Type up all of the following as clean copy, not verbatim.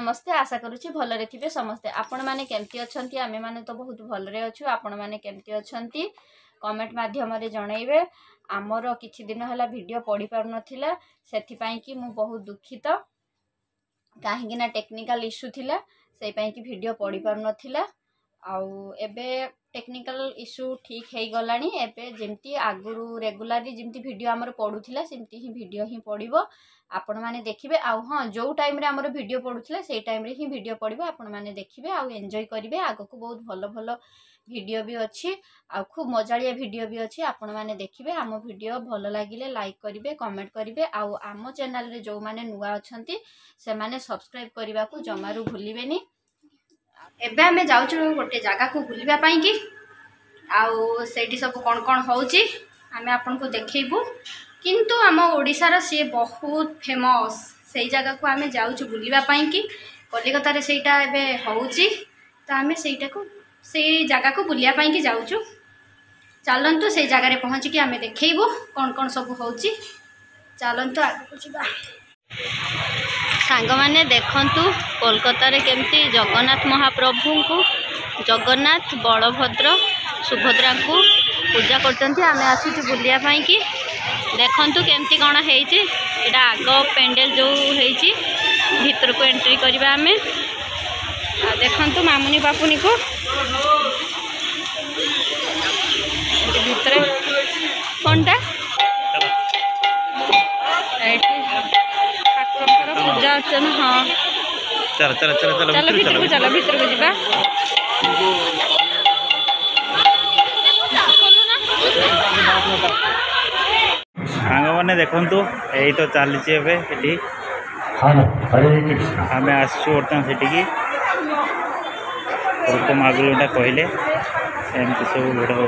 समस्ते आशा करुच्ची भलरे थिबे समस्ते आपण माने केमती अछंती आमे माने तो बहुत भलरे अछु आपण माने केमती अछंती कमेंट माध्यम रे जणाइबे आमर किछि दिन हला वीडियो पढी पार नथिला सेथि पई कि मु बहुत दुखित काहेकि ना टेक्निकल इश्यू थिला सेहि पई कि वीडियो पढी पार नथिला आउ एबे टेक्निकल इश्यू ठीक हे गलानी एबे जेमती आगुरु रेगुलरली जेमती वीडियो हमर पडुथिला सेमती ही वीडियो ही पडिबो आपण माने देखिबे आउ हां जो टाइम रे हमर वीडियो पडुथिला सेही टाइम रे ही वीडियो पडिबो आपण माने देखिबे आउ एन्जॉय करिवे आगो को बहुत भलो भलो वीडियो भी अछि आ खूब मजालिया वीडियो भी अछि आपण माने देखिबे आम वीडियो भलो लागिले लाइक करिवे कमेंट करिवे आउ आम चैनल रे जो माने नुवा अछंती से माने सब्सक्राइब करबा को जमारू भूलिबेनी एबे हमें जाउछु गोटे जगह को बुलिबा पई कि आउ सेठी सब कोन कोन होउची हमें आपन को देखैबू किंतु आम ओडिसा रा से बहुत फेमस सेही जगह को हमें जाउछु बुलिबा पई कि कलिकता रे सेटा एबे होउची त हमें सेटा को सेही जगह को बुलिया पई कि जाउछु चलंतु सेही जगह रे पहुंची कि हमें देखैबू कोन कोन सब होउची चलंतु आगु जिबा सांग माने देखंतु कोलकाता रे केमती जगन्नाथ महाप्रभु को जगन्नाथ बलभद्र सुभद्रा को पूजा करते आमे आसुचु बुलिया पाई कि देखंतु केमती कौन हेइची एटा आग पेंडेल जो हेइची भीतर को एंट्री करबा आमे देखंतु मामुनी बापुनी को भीतर कोनटा ठाकुर पूजा अर्चना हाँ चल चल चल चल चल भीतर को जीवा सांग मैंने देखु यही तो चली आम आसु बर्तमान से रूपम आगुटा कहले एमती सब भिड़ हो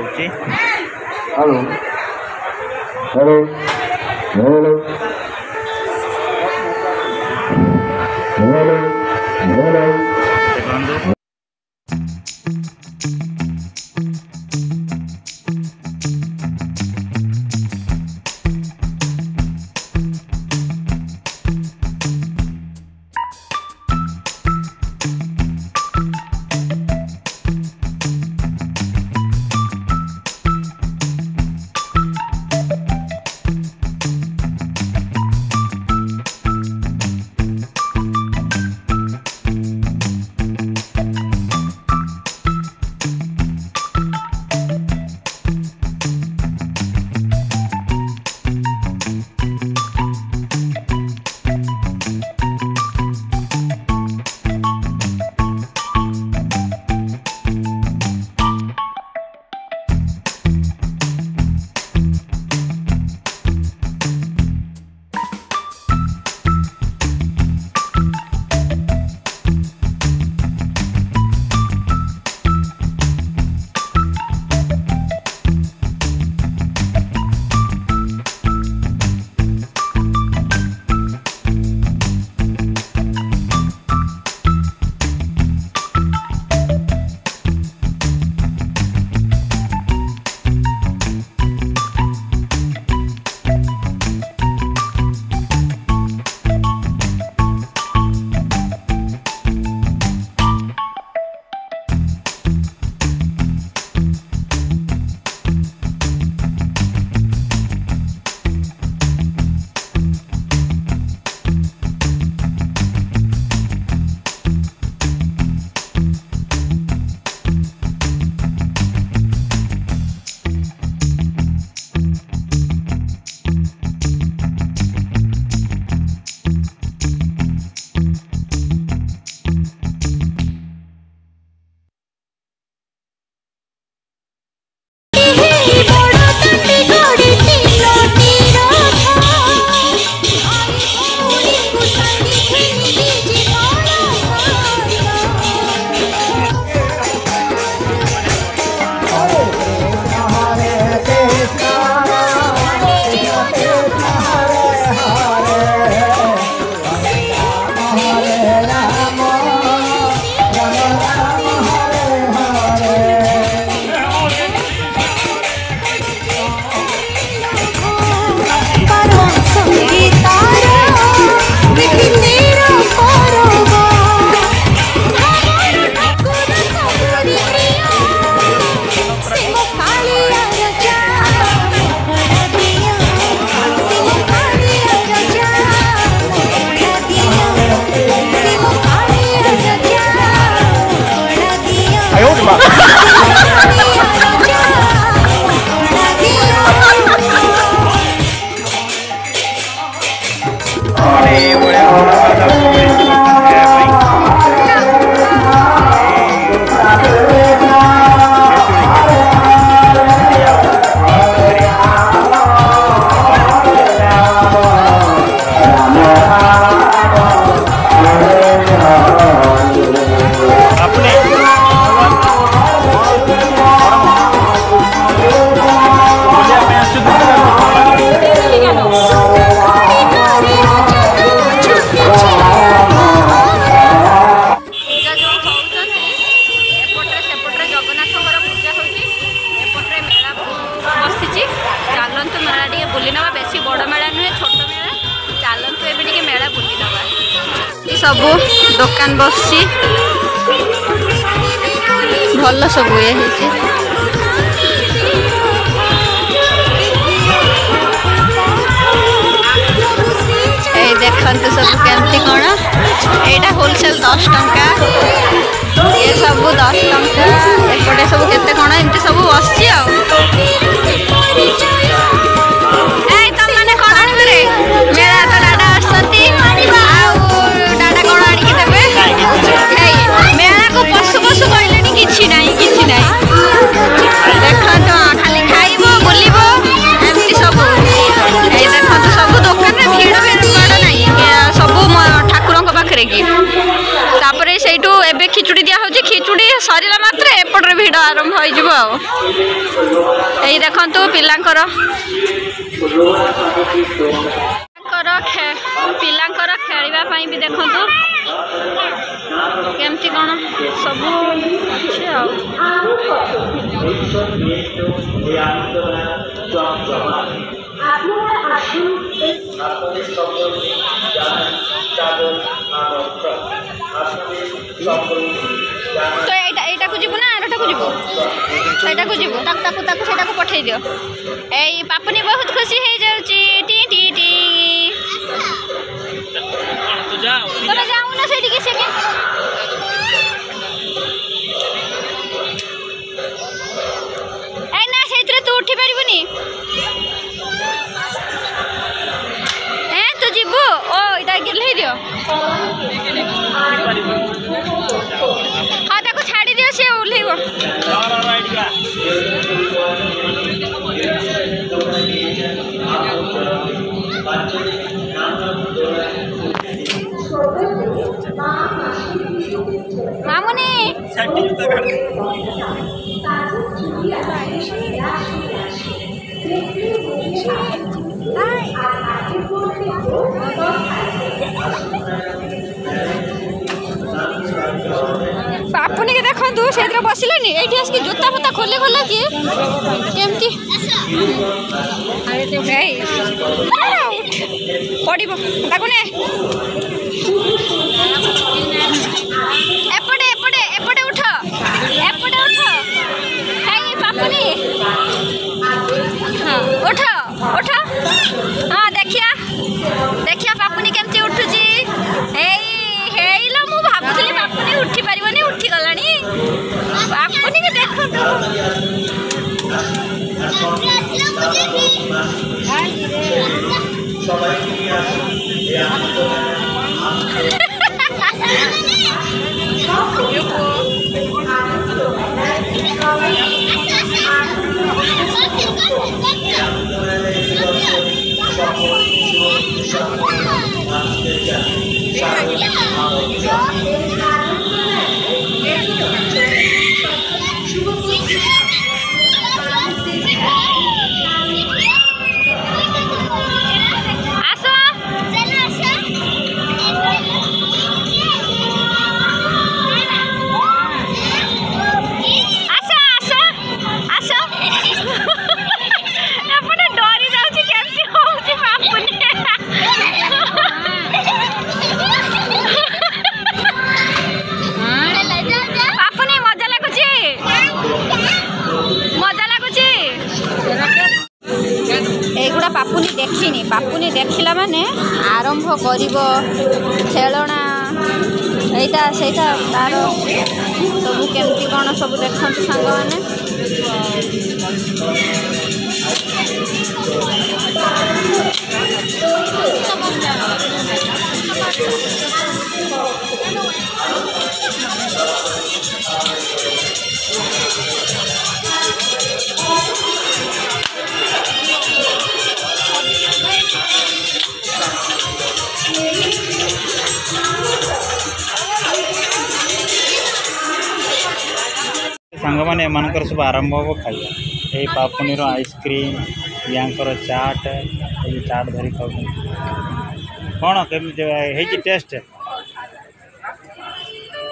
बुली नवा बेसी बड़ मेला नुहे छोट मेला चलतु एबे टिके मेला बुली नवा सब दुकान बसची भल सब ये देखते सब केमती कौन यहाँ होलसेल 10 टंका ये सब 10 टंका एपटे सब केते कौन एमती सब बसची तुम मैंने कौन आने मेला तो डाडा आसती डाडा कौन आणिकी देवे मेला को पशु पशु कहले किछि नाही देखो तो खाली खाइबो बुलिबो एमती सब ए देखो तो सब दुकान रे भीड़ बड़ नाही सब ठाकुरन को पाखरे की तापरे सेठू एबे खिचुड़ी दिया होची खिचुड़ी सरिला मात्र एपटरे भीड़ आरंभ होई जिवो एई देखंतु पिलांकर पिलांकर खेलिबा पई भी देखंतु केमती कोन सब अछि तो एटा को जीवो ना आरटा को जीवो सेटा को जीवो ताकू सेटा को पठै दियो एई पापनी बहुत खुशी हे जाउची टी टी टी तो जाऊ ना सेठी के से ए ना सेतरे तू उठी परिबुनी ए तू जीवो ओ इटा गिरले दियो हाँ ताको छाड़ी दियो से उल्हेबो मामुनी पापुनी के देखंतु सेद्र बसिलेनी एठी आसकी जोता फता खोले खोला कि केमती पड़िबो ताको ने एपटे एपटे एपटे उठ हेई पापुनी हां उठ हां देखिया पापुनी केमती उठुची हेइलो मु भाबुथली पापुनी उठी परिबनी उठी गलानी पापुनी के देखो पापुनी देखिनी पापुनी देखिला माने आरंभ करिब खेलना एटा सेटा तार सब केमती कोन सब देखंतु संग माने सांग मैंने एमकर सब आरंभ हम खाଇବା यही पापुनी आइसक्रीम यांकर चाट ये चाट धरी खाऊ कौन केमी टेस्ट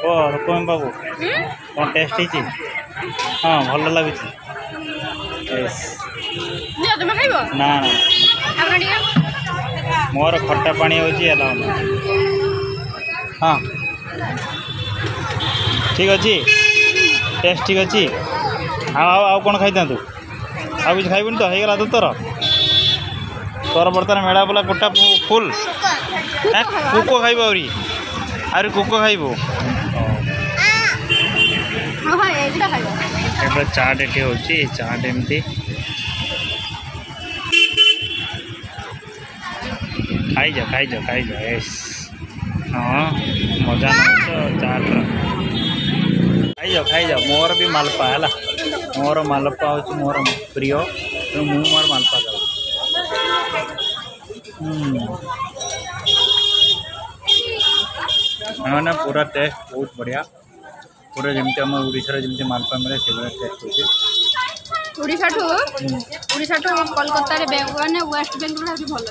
ओ रुकम बाबू कौन टेस्ट है हाँ भल लगुच ना ना मोर खट्टा पानी होची हाँ ठीक अच्छे टेस्ट ठीक अच्छे आउ कौन खाई तू आउ कि खाइबुन तो हो गला तो तोर बर्तमान मेला बोला गोटा फुल कुको खाइब आहुरी कुको खाइबू एबे चाट एठी होची चाट एमती खाई जा यस हाँ मजा न चाट खाई जा मोर भी मालपा है मोर मालपा हूँ मोर प्रिय तो मु मोर मालपा कर मैंने पूरा टेस्ट बहुत बढ़िया पूरा जमती आम ओडिशा जमी मालपा मिले से टेस्ट होती ओडिशा ठू कोलकाता रे मैंने वेस्ट बेंगल भल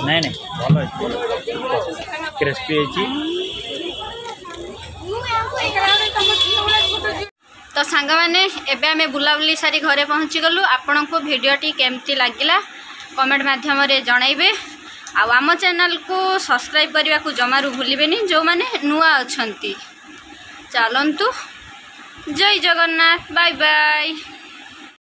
नहीं भल क्रिस्पी तो सांग मैंने एबे आमे बुलाबुली सारी घरे पहुँची गलु आपण को वीडियोटी केमती लगिला कमेंट माध्यम रे जणाइबे आम चैनल को सब्सक्राइब करने को जमारू भूलिबेनी जो माने नुआ अछंती चलंतु जय जगन्नाथ बाय बाय।